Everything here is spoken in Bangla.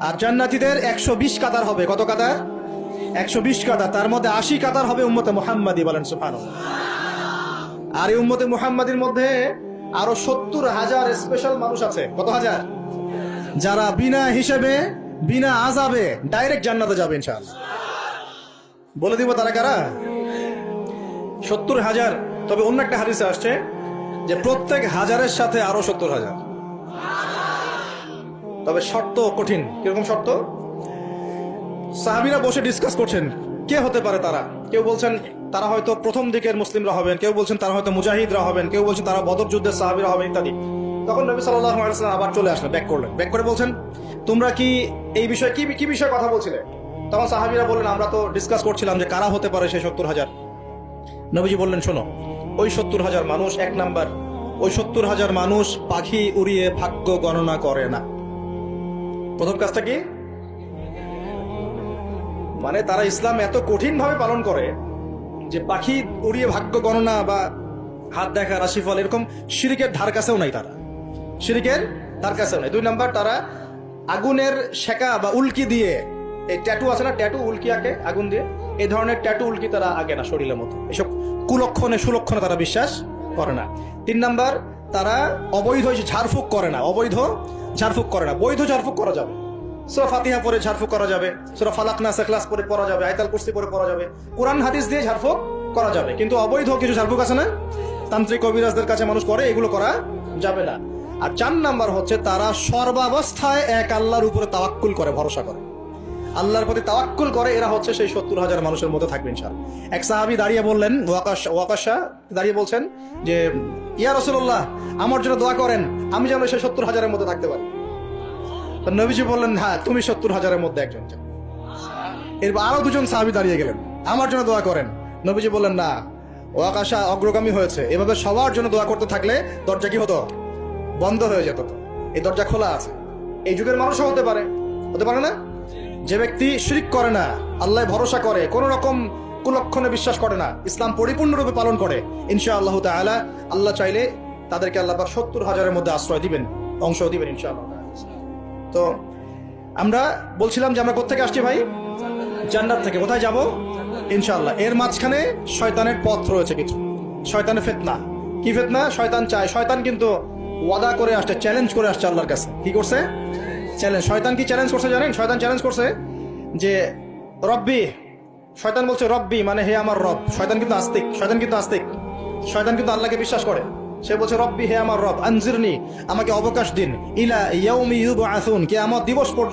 আর জান্নাতীদের 120 কাতার হবে। কত কাতার? 120 কাতার। তার মধ্যে 80 কাতার হবে উম্মতে মুহাম্মাদি, বলেন সুবহানাল্লাহ। আর এই উম্মতে মুহাম্মাদির মধ্যে আরো 70,000 স্পেশাল মানুষ আছে। কত হাজার? যারা বিনা হিসেবে বিনা আযাবে ডাইরেক্ট জান্নাতে যাবে ইনশাআল্লাহ। বলে দিব তারা কারা? 70,000। তবে অন্য একটা হাদিসে আসছে যে প্রত্যেক হাজারের সাথে আরো 70,000। তবে শর্ত কঠিন। কিরকম শর্ত? সাহাবীরা বসে ডিসকাস করছেন কে হতে পারে তারা। কেউ বলছেন তারা হয়তো প্রথম দিকের মুসলিমরা হবেন, কেউ বলছেন তারা হয়তো মুজাহিদরা হবেন, কেউ বলছেন তারা বদর যুদ্ধের সাহাবীরা হবেন ইত্যাদি। তখন নবী সাল্লাল্লাহু আলাইহি ওয়াসাল্লাম আবার চলে আসলেন, ব্যাক করলেন। ব্যাক করে বলছেন তোমরা কি এই বিষয়ে কি বিষয়ে কথা বলছিলে? তখন সাহাবীরা বললেন আমরা তো ডিসকাস করছিলাম যে কারা হতে পারে সেই 70,000। নবীজি বললেন শোনো, ওই 70,000 মানুষ, এক নাম্বার, ওই 70,000 মানুষ পাখি উড়িয়ে ভাগ্য গণনা করে না। প্রথম কাজটা কি? মানে তারা ইসলাম এত কঠিন ভাবে পালন করে যে পাখি উড়িয়ে ভাগ্য গণনা বা হাত দেখা, রাশিফল, এরকম শিরিকের ধার কাছেও নাই। তারা শিরিকের ধার কাছেও নাই। 2 নাম্বার, তারা আগুনের শেকা বা উল্কি দিয়ে, এই ট্যাটু আছে না, ট্যাটু উল্কি আঁকে আগুন দিয়ে, এই ধরনের ট্যাটু উল্কি তারা আগে না শরীরের মতো। এসব কুলক্ষণে সুলক্ষণে তারা বিশ্বাস করে না। 3 নাম্বার, তারা অবৈধ ঝাড়ফুঁক করে না। অবৈধ ঝাড়ফুঁক করে না। বৈধ ঝাড়ফুঁক করা যাবে। সূরা ফাতিহা পড়ে ঝাড়ফুঁক করা যাবে, সূরা ফালাক নাস ইখলাস পড়ে পড়া যাবে, আয়াতুল কুরসি পড়ে পড়া যাবে, কোরআন হাদিস দিয়ে ঝাড়ফুঁক করা যাবে। কিন্তু অবৈধ কিছু ঝাড়ফুঁক আছে না, তান্ত্রিক কবিরাজদের কাছে মানুষ করে, এগুলো করা যাবে না। আর 4 নাম্বার হচ্ছে তারা সর্বাবস্থায় এক আল্লাহর উপরে তাওয়াক্কুল করে, ভরসা করে, আল্লাহর প্রতি তাওয়াক্কুল করে। এরা হচ্ছে সেই 70,000 মানুষের মধ্যে থাকবে ইনশাআল্লাহ। এক সাহাবী দাঁড়িয়ে বললেন, ওয়াকাশা দাঁড়িয়ে বলছেন যে ইয়া রাসূলুল্লাহ, আমার জন্য দোয়া করেন, আমি যেন সেই 70,000-এর মধ্যে থাকতে পারি। নবীজি বললেন হ্যাঁ, তুমি 70,000-এর মধ্যে একজন। এরপর আরো 2জন সাহাবী দাঁড়িয়ে গেলেন, আমার জন্য দোয়া করেন। নবীজি বললেন না, ওয়াকাশা অগ্রগামী হয়েছে। এভাবে সবার জন্য দোয়া করতে থাকলে দরজা কি হতো? বন্ধ হয়ে যেত। এই দরজা খোলা আছে। এই যুগের মানুষও হতে পারে না? যে ব্যক্তি শিরক করে না, আল্লাহ ভরসা করে, কোন রকম কুলক্ষণে বিশ্বাস করে না, ইসলাম পরিপূর্ণরূপে পালন করে, ইনশাআল্লাহ তাআলা আল্লাহ চাইলে তাদেরকে আল্লাহ পাক 70,000-এর মধ্যে আশ্রয় দিবেন, অংশ দিবেন ইনশাআল্লাহ। তো আমরা বলছিলাম যে আমরা কোথা থেকে আসছি ভাই? জান্নাত থেকে। কোথায় যাব? ইনশাআল্লাহ। এর মাঝখানে শয়তানের পথ রয়েছে কিছু। শয়তানের ফিতনা। কি ফিতনা? শয়তান চায়, শয়তান কিন্তু ওয়াদা করে আসছে, চ্যালেঞ্জ করে আসছে আল্লাহর কাছে। কি করছে? চ্যালেঞ্জ। শয়তান কি চ্যালেঞ্জ করছে জানেন? শয়তান চ্যালেঞ্জ করছে যে রব্বি, শয়তান বলছে রব্বি মানে হে আমার রব। শয়তান কিন্তু আস্তিক, শয়তান কিন্তু আল্লাহকে বিশ্বাস করে। সে বলছে রব্বি, হে আমার রব, আনজিরনি, আমাকে অবকাশ দিন, ইলা ইয়াউমি ইউবআসুন, কিয়ামত দিবস পর্যন্ত।